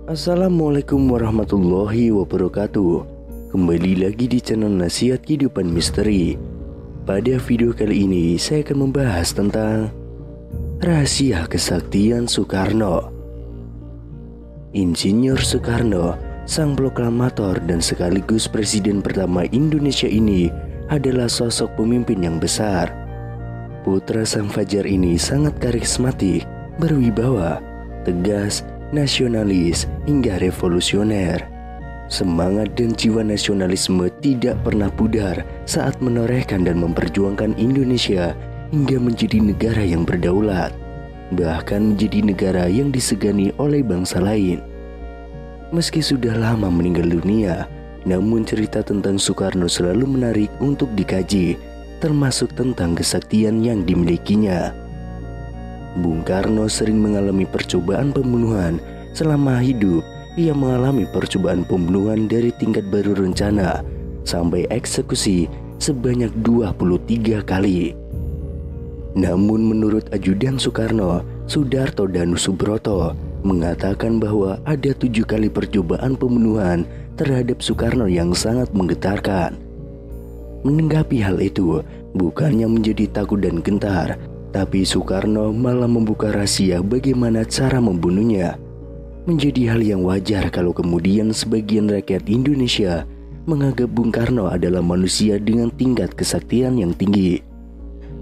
Assalamualaikum warahmatullahi wabarakatuh. Kembali lagi di channel Nasihat Kehidupan Misteri. Pada video kali ini saya akan membahas tentang rahasia kesaktian Soekarno. Insinyur Soekarno, sang proklamator dan sekaligus presiden pertama Indonesia ini adalah sosok pemimpin yang besar. Putra sang fajar ini sangat karismatik, berwibawa, tegas, nasionalis hingga revolusioner. Semangat dan jiwa nasionalisme tidak pernah pudar saat menorehkan dan memperjuangkan Indonesia hingga menjadi negara yang berdaulat, bahkan menjadi negara yang disegani oleh bangsa lain. Meski sudah lama meninggal dunia, namun cerita tentang Soekarno selalu menarik untuk dikaji, termasuk tentang kesaktian yang dimilikinya. Bung Karno sering mengalami percobaan pembunuhan. Selama hidup, ia mengalami percobaan pembunuhan dari tingkat baru rencana sampai eksekusi sebanyak 23 kali. Namun menurut ajudan Soekarno, Sudarto Danusubroto, mengatakan bahwa ada 7 kali percobaan pembunuhan terhadap Soekarno yang sangat menggetarkan. Menanggapi hal itu, bukannya menjadi takut dan gentar, tapi Soekarno malah membuka rahasia bagaimana cara membunuhnya. Menjadi hal yang wajar kalau kemudian sebagian rakyat Indonesia menganggap Bung Karno adalah manusia dengan tingkat kesaktian yang tinggi.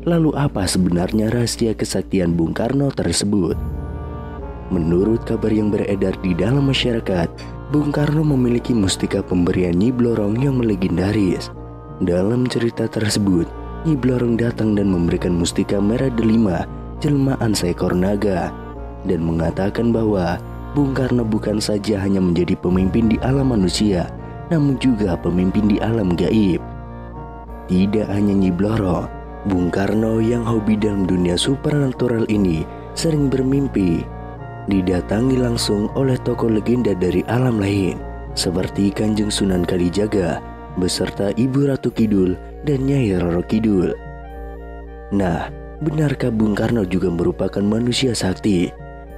Lalu apa sebenarnya rahasia kesaktian Bung Karno tersebut? Menurut kabar yang beredar di dalam masyarakat, Bung Karno memiliki mustika pemberian Nyi Blorong yang legendaris. Dalam cerita tersebut, Nyi Blorong datang dan memberikan mustika merah delima jelmaan seekor naga dan mengatakan bahwa Bung Karno bukan saja hanya menjadi pemimpin di alam manusia, namun juga pemimpin di alam gaib. Tidak hanya Nyi Blorong, Bung Karno yang hobi dalam dunia supernatural ini sering bermimpi didatangi langsung oleh tokoh legenda dari alam lain seperti Kanjeng Sunan Kalijaga beserta Ibu Ratu Kidul dan Nyai Roro Kidul. Nah, benarkah Bung Karno juga merupakan manusia sakti?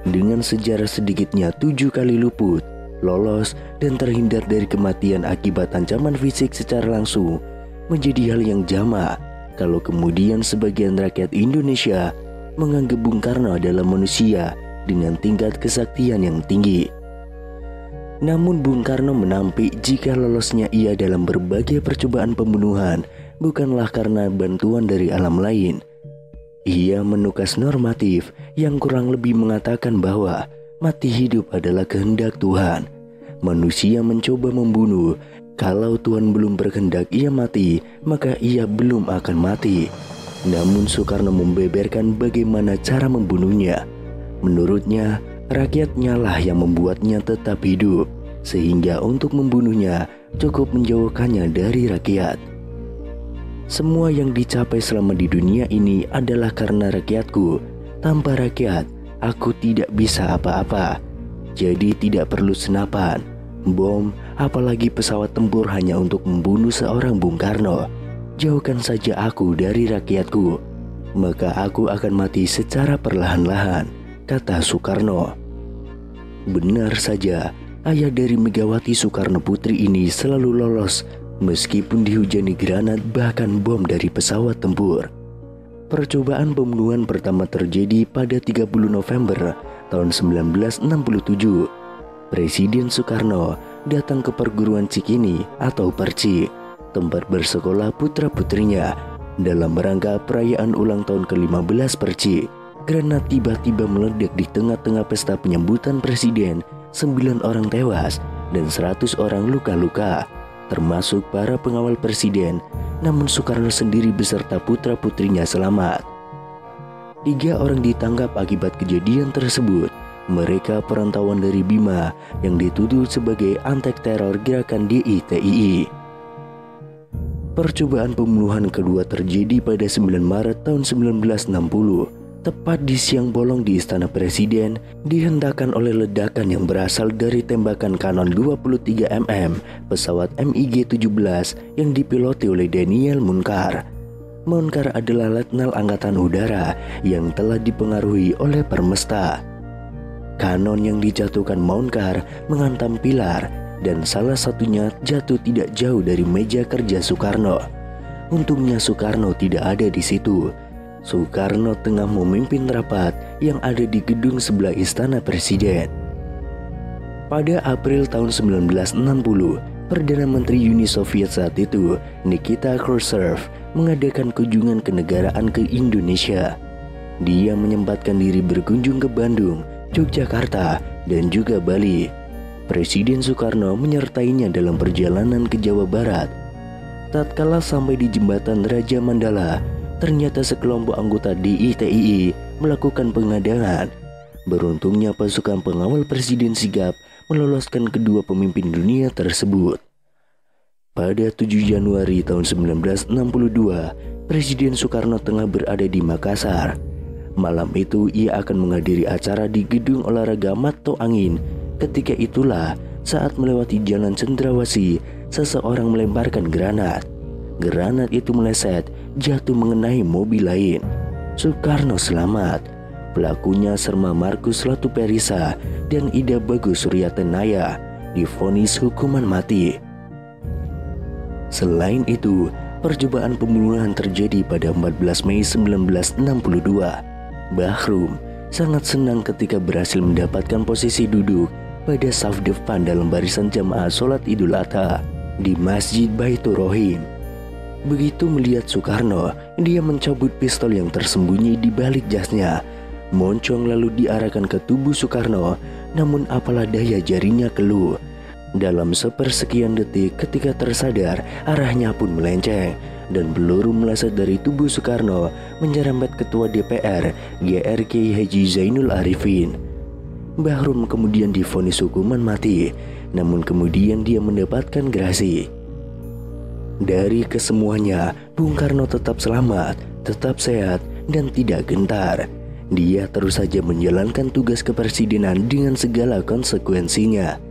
Dengan sejarah sedikitnya 7 kali luput, lolos, dan terhindar dari kematian akibat ancaman fisik secara langsung, menjadi hal yang jamak kalau kemudian sebagian rakyat Indonesia menganggap Bung Karno adalah manusia dengan tingkat kesaktian yang tinggi. Namun Bung Karno menampik jika lolosnya ia dalam berbagai percobaan pembunuhan bukanlah karena bantuan dari alam lain. Ia menukas normatif yang kurang lebih mengatakan bahwa mati hidup adalah kehendak Tuhan. Manusia mencoba membunuh, kalau Tuhan belum berkehendak ia mati, maka ia belum akan mati. Namun Soekarno membeberkan bagaimana cara membunuhnya. Menurutnya, rakyatnya lah yang membuatnya tetap hidup, sehingga untuk membunuhnya cukup menjauhkannya dari rakyat. Semua yang dicapai selama di dunia ini adalah karena rakyatku. Tanpa rakyat, aku tidak bisa apa-apa. Jadi tidak perlu senapan, bom, apalagi pesawat tempur hanya untuk membunuh seorang Bung Karno. Jauhkan saja aku dari rakyatku, maka aku akan mati secara perlahan-lahan, kata Soekarno. Benar saja, ayah dari Megawati Soekarno Putri ini selalu lolos meskipun dihujani granat bahkan bom dari pesawat tempur. Percobaan pembunuhan pertama terjadi pada 30 November tahun 1967. Presiden Soekarno datang ke perguruan Cikini atau Perci, tempat bersekolah putra-putrinya. Dalam rangka perayaan ulang tahun ke-15 Perci, granat tiba-tiba meledak di tengah-tengah pesta penyambutan presiden. 9 orang tewas dan 100 orang luka-luka, termasuk para pengawal presiden, namun Soekarno sendiri beserta putra-putrinya selamat. 3 orang ditangkap akibat kejadian tersebut. Mereka perantauan dari Bima yang dituduh sebagai antek teror gerakan DITII. Percobaan pembunuhan kedua terjadi pada 9 Maret tahun 1960. Tepat di siang bolong di Istana Presiden, dihentakkan oleh ledakan yang berasal dari tembakan kanon 23 mm pesawat MiG-17 yang dipiloti oleh Daniel Munkar. Munkar adalah letnan angkatan udara yang telah dipengaruhi oleh Permesta. Kanon yang dijatuhkan Maunkar menghantam pilar dan salah satunya jatuh tidak jauh dari meja kerja Soekarno. Untungnya Soekarno tidak ada di situ. Soekarno tengah memimpin rapat yang ada di gedung sebelah Istana Presiden. Pada April tahun 1960, Perdana Menteri Uni Soviet saat itu, Nikita Khrushchev, mengadakan kunjungan kenegaraan ke Indonesia. Dia menyempatkan diri berkunjung ke Bandung, Yogyakarta, dan juga Bali. Presiden Soekarno menyertainya dalam perjalanan ke Jawa Barat. Tatkala sampai di jembatan Raja Mandala, ternyata sekelompok anggota DITII melakukan pengadangan. Beruntungnya pasukan pengawal Presiden sigap meloloskan kedua pemimpin dunia tersebut. Pada 7 Januari tahun 1962, Presiden Soekarno tengah berada di Makassar. Malam itu ia akan menghadiri acara di Gedung Olahraga Mato Angin. Ketika itulah saat melewati Jalan Cendrawasih, seseorang melemparkan granat. Granat itu meleset, jatuh mengenai mobil lain. Soekarno selamat. Pelakunya Serma Markus Latuperisa dan Ida Bagus Suryatenaya divonis hukuman mati. Selain itu, percobaan pembunuhan terjadi pada 14 Mei 1962. Bahrum sangat senang ketika berhasil mendapatkan posisi duduk pada saf depan dalam barisan jamaah sholat Idul Adha di Masjid Baitur Rohim. Begitu melihat Soekarno, dia mencabut pistol yang tersembunyi di balik jasnya. Moncong lalu diarahkan ke tubuh Soekarno, namun apalah daya jarinya keluh. Dalam sepersekian detik ketika tersadar, arahnya pun melenceng dan peluru meleset dari tubuh Soekarno menyerempet Ketua DPR GR Kiai Haji Zainul Arifin. Bahrum kemudian divonis hukuman mati, namun kemudian dia mendapatkan gerasi. Dari kesemuanya, Bung Karno tetap selamat, tetap sehat, dan tidak gentar. Dia terus saja menjalankan tugas kepresidenan dengan segala konsekuensinya.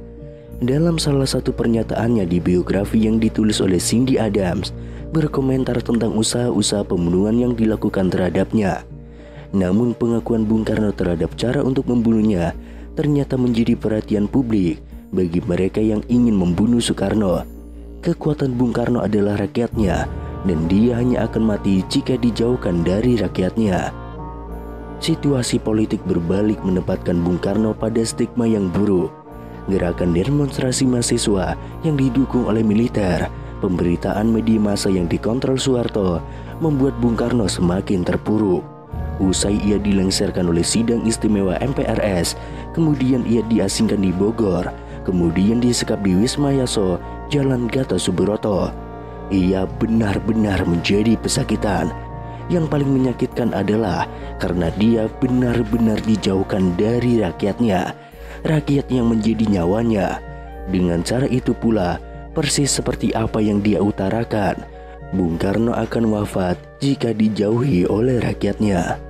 Dalam salah satu pernyataannya di biografi yang ditulis oleh Cindy Adams, berkomentar tentang usaha-usaha pembunuhan yang dilakukan terhadapnya. Namun pengakuan Bung Karno terhadap cara untuk membunuhnya ternyata menjadi perhatian publik bagi mereka yang ingin membunuh Soekarno. Kekuatan Bung Karno adalah rakyatnya, dan dia hanya akan mati jika dijauhkan dari rakyatnya. Situasi politik berbalik menempatkan Bung Karno pada stigma yang buruk. Gerakan demonstrasi mahasiswa yang didukung oleh militer, pemberitaan media massa yang dikontrol Soeharto membuat Bung Karno semakin terpuruk. Usai ia dilengsarkan oleh sidang istimewa MPRS, kemudian ia diasingkan di Bogor, kemudian disekap di Wisma Yaso, Jalan Gatot Subroto. Ia benar-benar menjadi pesakitan. Yang paling menyakitkan adalah karena dia benar-benar dijauhkan dari rakyatnya, rakyat yang menjadi nyawanya. Dengan cara itu pula, persis seperti apa yang dia utarakan, Bung Karno akan wafat jika dijauhi oleh rakyatnya.